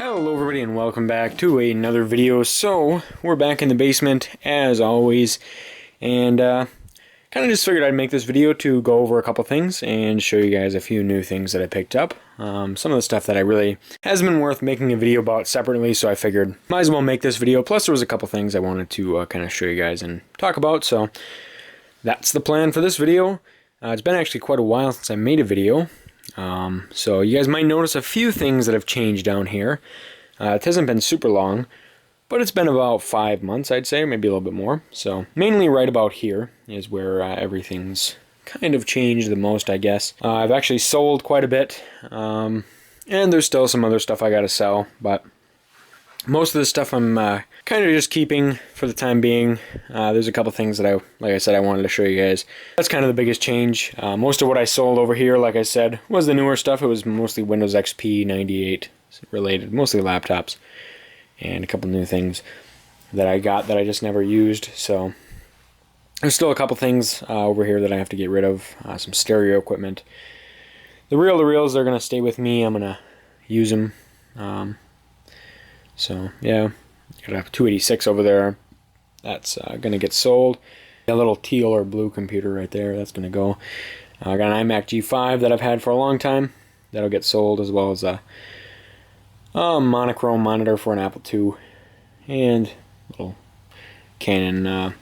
Hello everybody and welcome back to another video. So we're back in the basement as always, and kind of just figured I'd make this video to go over a couple things and show you guys a few new things that I picked up. Some of the stuff that I really hasn't been worth making a video about separately, so I figured might as well make this video. Plus there was a couple things I wanted to kind of show you guys and talk about, so that's the plan for this video. It's been actually quite a while since I made a video. So you guys might notice a few things that have changed down here. It hasn't been super long, but it's been about 5 months, I'd say, maybe a little bit more. So mainly right about here is where everything's kind of changed the most, I guess. I've actually sold quite a bit, and there's still some other stuff I gotta sell, but most of the stuff I'm kind of just keeping for the time being. There's a couple things that like I said, I wanted to show you guys. That's kind of the biggest change. Most of what I sold over here, like I said, was the newer stuff. It was mostly Windows XP 98 related, mostly laptops, and a couple new things that I got that I just never used. So there's still a couple things over here that I have to get rid of. Some stereo equipment. The reel-to-reels, they're going to stay with me. I'm going to use them. So yeah, got a 286 over there. That's gonna get sold. A little teal or blue computer right there. That's gonna go. I got an iMac G5 that I've had for a long time. That'll get sold, as well as a monochrome monitor for an Apple II, and a little Canon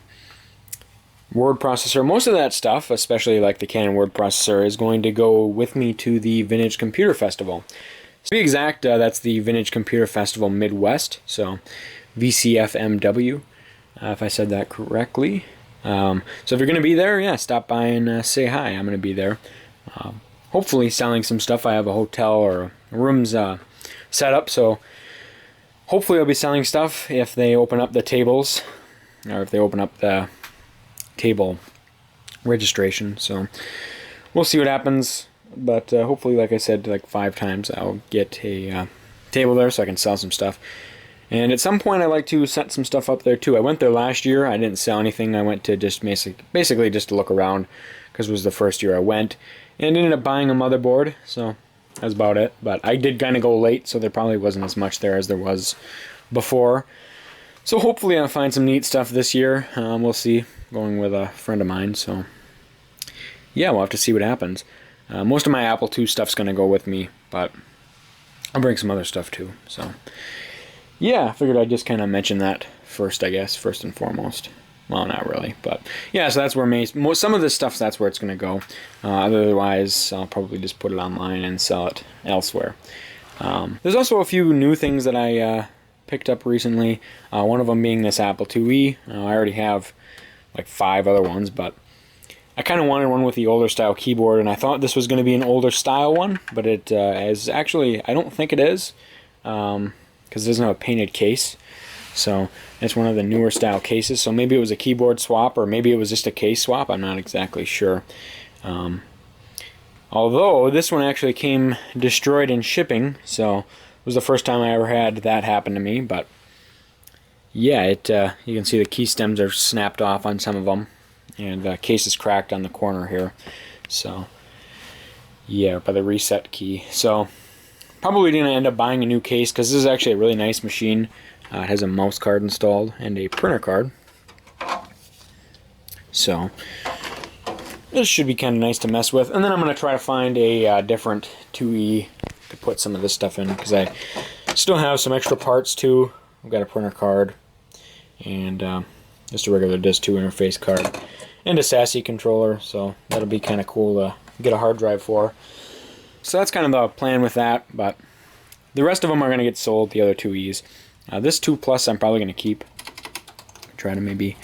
word processor. Most of that stuff, especially like the Canon word processor, is going to go with me to the Vintage Computer Festival. To be exact, that's the Vintage Computer Festival Midwest, so VCFMW, if I said that correctly. So if you're going to be there, yeah, stop by and say hi. I'm going to be there. Hopefully selling some stuff. I have a hotel or rooms set up, so hopefully I'll be selling stuff if they open up the tables, or if they open up the table registration. So we'll see what happens. But hopefully, like I said, like 5 times, I'll get a table there so I can sell some stuff. And at some point, I like to set some stuff up there too. I went there last year. I didn't sell anything. I went to just basically just to look around, because it was the first year I went. And ended up buying a motherboard, so that's about it. But I did kind of go late, so there probably wasn't as much there as there was before. So hopefully I'll find some neat stuff this year. We'll see. Going with a friend of mine, so yeah, we'll have to see what happens. Most of my Apple II stuff's going to go with me, but I'll bring some other stuff too. So, yeah, I figured I'd just kind of mention that first, I guess, first and foremost. Well, not really, but yeah, so that's where some of this stuff, that's where it's going to go. Otherwise, I'll probably just put it online and sell it elsewhere. There's also a few new things that I picked up recently. One of them being this Apple IIe. I already have like 5 other ones, but I kind of wanted one with the older style keyboard, and I thought this was going to be an older style one, but it is actually, I don't think it is, because it doesn't have a painted case. So it's one of the newer style cases, so maybe it was a keyboard swap, or maybe it was just a case swap. I'm not exactly sure. Although this one actually came destroyed in shipping, so it was the first time I ever had that happen to me. But yeah, you can see the key stems are snapped off on some of them. And the case is cracked on the corner here. So, yeah, by the reset key. So, probably going to end up buying a new case, because this is actually a really nice machine. It has a mouse card installed and a printer card. So, this should be kind of nice to mess with. And then I'm going to try to find a different 2E to put some of this stuff in, because I still have some extra parts too. I've got a printer card and just a regular DIS2 interface card, and a SASE controller, so that'll be kind of cool to get a hard drive for. So that's kind of the plan with that, but the rest of them are going to get sold, the other 2Es. This 2 Plus I'm probably going to keep. Try to maybe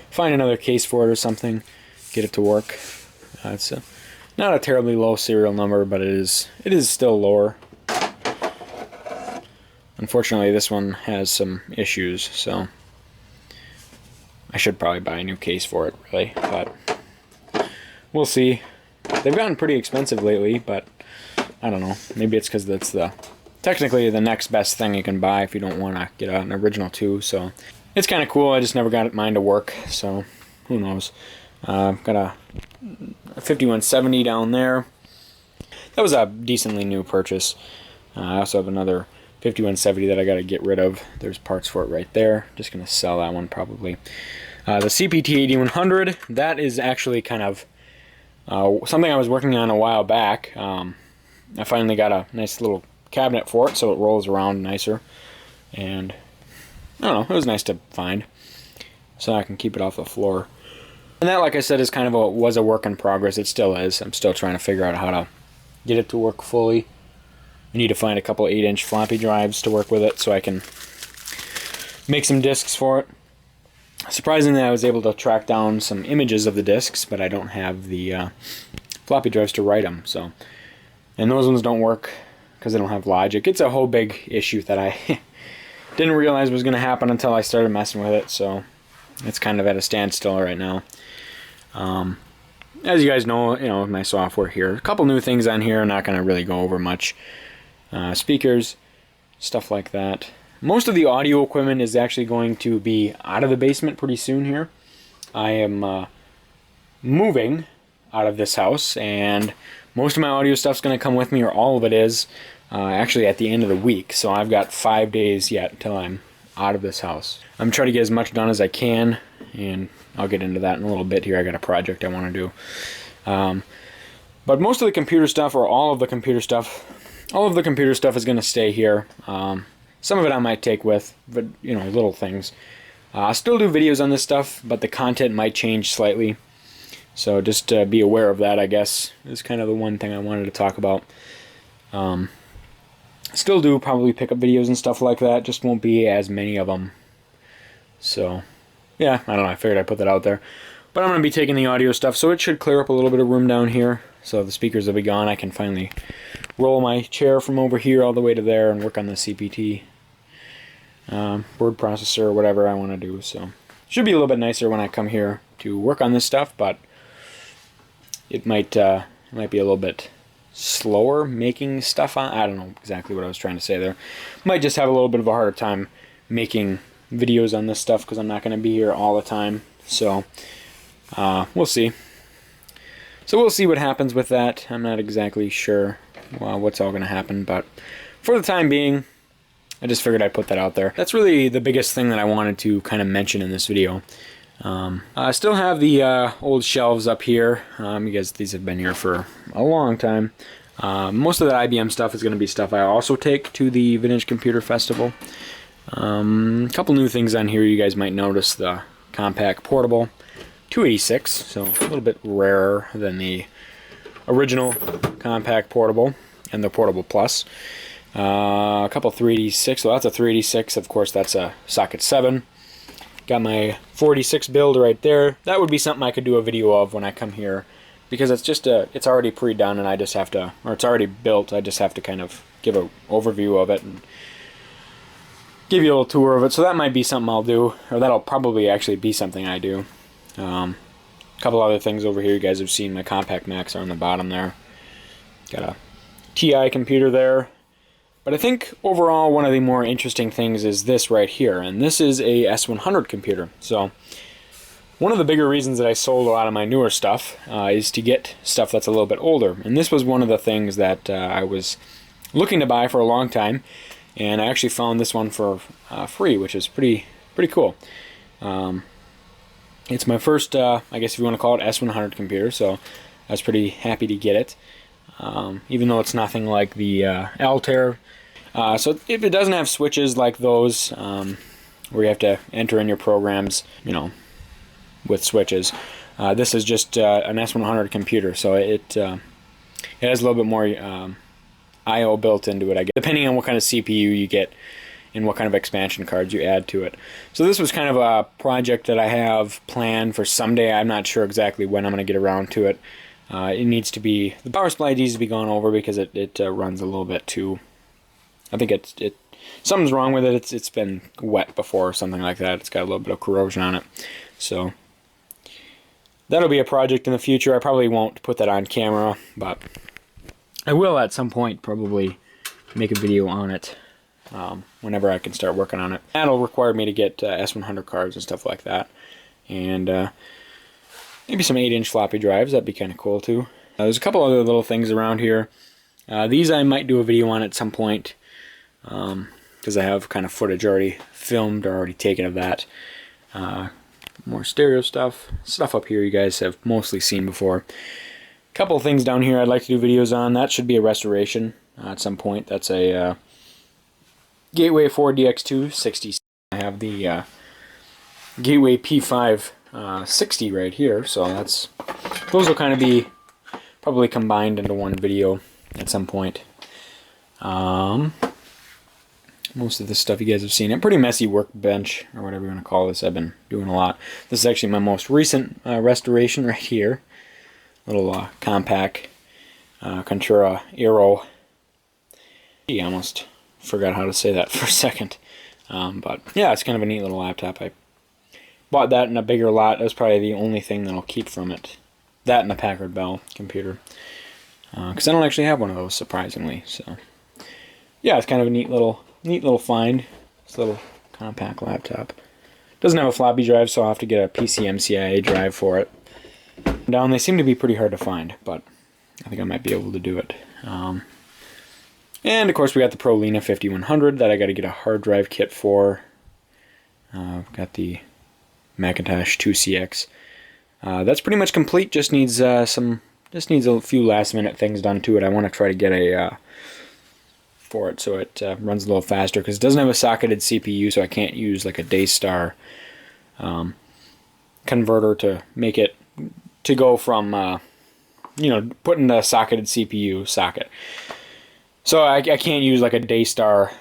find another case for it or something, get it to work. It's not a terribly low serial number, but it is still lower. Unfortunately, this one has some issues, so I should probably buy a new case for it, really, but we'll see. They've gotten pretty expensive lately, but I don't know. Maybe it's because that's technically the next best thing you can buy if you don't want to get an original 2, so it's kind of cool. I just never got mine to work, so who knows. Got a 5170 down there. That was a decently new purchase. I also have another 5170 that I got to get rid of. There's parts for it right there. Just going to sell that one probably. The CPT-8100, that is actually kind of something I was working on a while back. I finally got a nice little cabinet for it, so it rolls around nicer. And I don't know, it was nice to find, so I can keep it off the floor. And that, like I said, is kind of was a work in progress. It still is. I'm still trying to figure out how to get it to work fully. I need to find a couple 8-inch floppy drives to work with it so I can make some discs for it. Surprisingly, I was able to track down some images of the discs, but I don't have the floppy drives to write them. So, and those ones don't work because they don't have logic. It's a whole big issue that I didn't realize was going to happen until I started messing with it. So it's kind of at a standstill right now. As you guys know, my software here. A couple new things on here. I'm not going to really go over much. Speakers, stuff like that. Most of the audio equipment is actually going to be out of the basement pretty soon here. I am moving out of this house, and most of my audio stuff's going to come with me, or all of it is, actually at the end of the week. So I've got 5 days yet until I'm out of this house. I'm trying to get as much done as I can, and I'll get into that in a little bit here. I got a project I want to do. But most of the computer stuff, or all of the computer stuff is going to stay here. Some of it I might take with, but little things. I'll still do videos on this stuff, but the content might change slightly. So just be aware of that, I guess, is kind of the one thing I wanted to talk about. Still do probably pick up videos and stuff like that, just won't be as many of them. So, yeah, I don't know, I figured I'd put that out there. But I'm going to be taking the audio stuff, so it should clear up a little bit of room down here. So the speakers will be gone. I can finally roll my chair from over here all the way to there and work on the CPT word processor or whatever I want to do. So should be a little bit nicer when I come here to work on this stuff, but it might be a little bit slower making stuff on. I don't know exactly what I was trying to say there. Might just have a little bit of a harder time making videos on this stuff because I'm not going to be here all the time. So we'll see. So we'll see what happens with that. I'm not exactly sure what's all going to happen, but for the time being, I just figured I'd put that out there. That's really the biggest thing that I wanted to kind of mention in this video. I still have the old shelves up here because these have been here for a long time. Most of the IBM stuff is going to be stuff I also take to the Vintage Computer Festival. A couple new things on here you guys might notice. The Compaq Portable 286, so a little bit rarer than the original Compaq Portable and the Portable Plus. A couple 386, well that's a 386, of course that's a socket 7. Got my 486 build right there. That would be something I could do a video of when I come here, because it's just it's already pre-done and I just have to, or it's already built, I just have to kind of give an overview of it and give you a little tour of it. So that might be something I'll do, or that'll probably actually be something I do. A couple other things over here you guys have seen. My Compaq Macs are on the bottom there. Got a TI computer there. But I think overall one of the more interesting things is this right here, and this is a S100 computer. So one of the bigger reasons that I sold a lot of my newer stuff is to get stuff that's a little bit older, and this was one of the things that I was looking to buy for a long time, and I actually found this one for free, which is pretty cool. It's my first, I guess if you want to call it, S100 computer, so I was pretty happy to get it, even though it's nothing like the Altair. So if it doesn't have switches like those, where you have to enter in your programs, with switches, this is just an S100 computer, so it has a little bit more I/O built into it, I guess, depending on what kind of CPU you get and what kind of expansion cards you add to it. So this was kind of a project that I have planned for someday. I'm not sure exactly when I'm going to get around to it. It needs to be, the power supply needs to be gone over because it runs a little bit too, I think something's wrong with it. It's been wet before or something like that. It's got a little bit of corrosion on it. So that'll be a project in the future. I probably won't put that on camera, but I will at some point probably make a video on it whenever I can start working on it. That'll require me to get S100 cards and stuff like that, and maybe some 8-inch floppy drives. That'd be kind of cool too. There's a couple other little things around here. These I might do a video on at some point. because I have kind of footage already filmed or already taken of that. More stereo stuff up here you guys have mostly seen before. Couple of things down here I'd like to do videos on. That should be a restoration at some point. That's a Gateway 4 DX2 60. I have the Gateway P5 60 right here, so those will kind of be probably combined into one video at some point. Most of this stuff you guys have seen. A pretty messy workbench, or whatever you want to call this. I've been doing a lot. This is actually my most recent restoration right here. Little compact Contura Aero. I almost forgot how to say that for a second. But yeah, it's kind of a neat little laptop. I bought that in a bigger lot. That's probably the only thing that I'll keep from it. That and the Packard Bell computer. Because I don't actually have one of those, surprisingly. So yeah, it's kind of a neat little find. This little compact laptop. Doesn't have a floppy drive, so I'll have to get a PCMCIA drive for it. They seem to be pretty hard to find, but I think I might be able to do it. And of course we got the ProLina 5100 that I got to get a hard drive kit for. Got the Macintosh 2CX. That's pretty much complete. Just needs a few last minute things done to it. I want to try to get a for it so it runs a little faster, because it doesn't have a socketed CPU, so I can't use like a Daystar converter to make it to go from putting the socketed CPU socket. So I can't use like a Daystar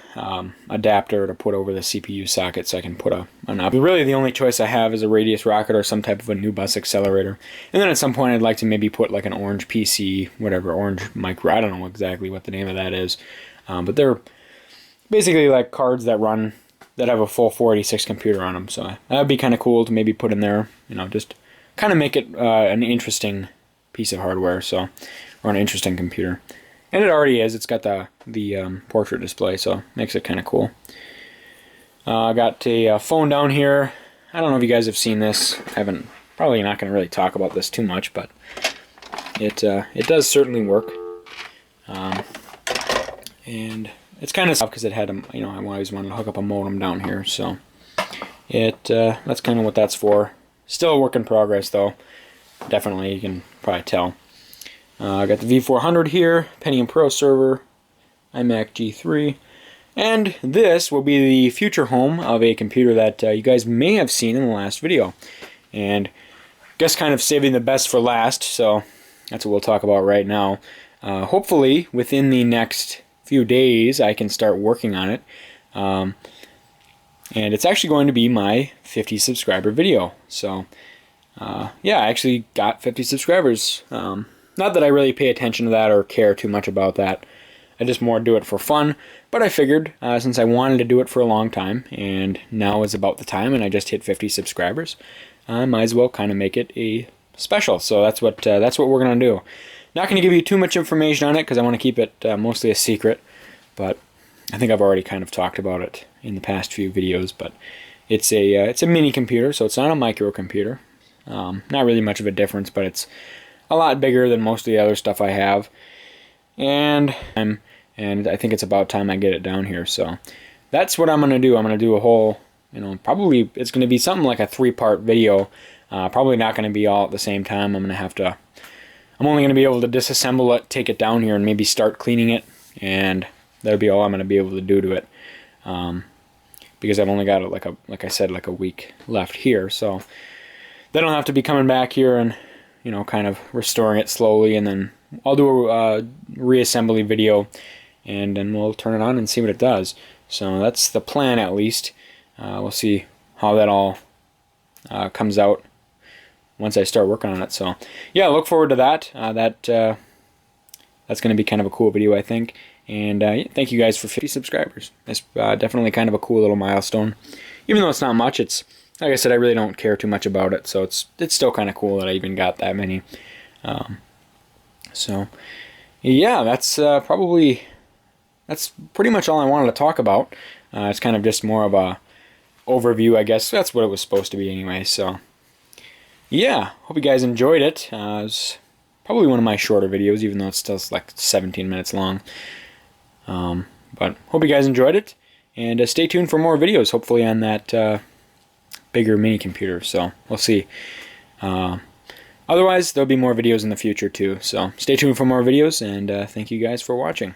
adapter to put over the CPU socket, so I can put really the only choice I have is a Radius Rocket or some type of a new bus accelerator. And then at some point I'd like to maybe put like an Orange PC, whatever, Orange Micro, I don't know exactly what the name of that is. But they're basically like cards that have a full 486 computer on them. So that would be kind of cool to maybe put in there, just kind of make it an interesting piece of hardware, or an interesting computer. And it already is. It's got the portrait display, so it makes it kind of cool. I got a phone down here. I don't know if you guys have seen this. Probably not going to really talk about this too much, but it does certainly work. And it's kind of tough because it had I always wanted to hook up a modem down here, so that's kind of what that's for. Still a work in progress though. Definitely, you can probably tell. I got the V400 here, Pentium Pro server, iMac G3, and this will be the future home of a computer that you guys may have seen in the last video. And I guess kind of saving the best for last, so that's what we'll talk about right now. Hopefully, within the next few days, I can start working on it. And it's actually going to be my 50 subscriber video. So, yeah, I actually got 50 subscribers. Not that I really pay attention to that or care too much about that. I just more do it for fun. But I figured, since I wanted to do it for a long time, and now is about the time, and I just hit 50 subscribers, I might as well kind of make it a special. So that's what we're gonna do. Not going to give you too much information on it because I want to keep it mostly a secret, but I think I've already kind of talked about it in the past few videos. But it's a mini computer, so it's not a microcomputer. Not really much of a difference, but it's a lot bigger than most of the other stuff I have, and I think it's about time I get it down here. So that's what I'm going to do. I'm going to do a whole, probably it's going to be something like a 3-part video. Probably not going to be all at the same time. I'm only going to be able to disassemble it, take it down here, and maybe start cleaning it, and that'll be all I'm going to be able to do to it. Because I've only got like I said, like a week left here, so then I'll have to be coming back here and kind of restoring it slowly, and then I'll do a reassembly video, and then we'll turn it on and see what it does. So that's the plan, at least. We'll see how that all comes out once I start working on it. So yeah, look forward to that. That's going to be kind of a cool video, I think. And thank you guys for 50 subscribers. It's definitely kind of a cool little milestone. Even though it's not much, it's, like I said, I really don't care too much about it. So it's still kind of cool that I even got that many. So yeah, that's pretty much all I wanted to talk about. It's kind of just more of a overview, I guess. That's what it was supposed to be anyway. So yeah, hope you guys enjoyed it. It was probably one of my shorter videos, even though it's still like 17 minutes long. But hope you guys enjoyed it, And stay tuned for more videos, hopefully on that bigger mini computer. So we'll see. Otherwise, there'll be more videos in the future too. So stay tuned for more videos, and thank you guys for watching.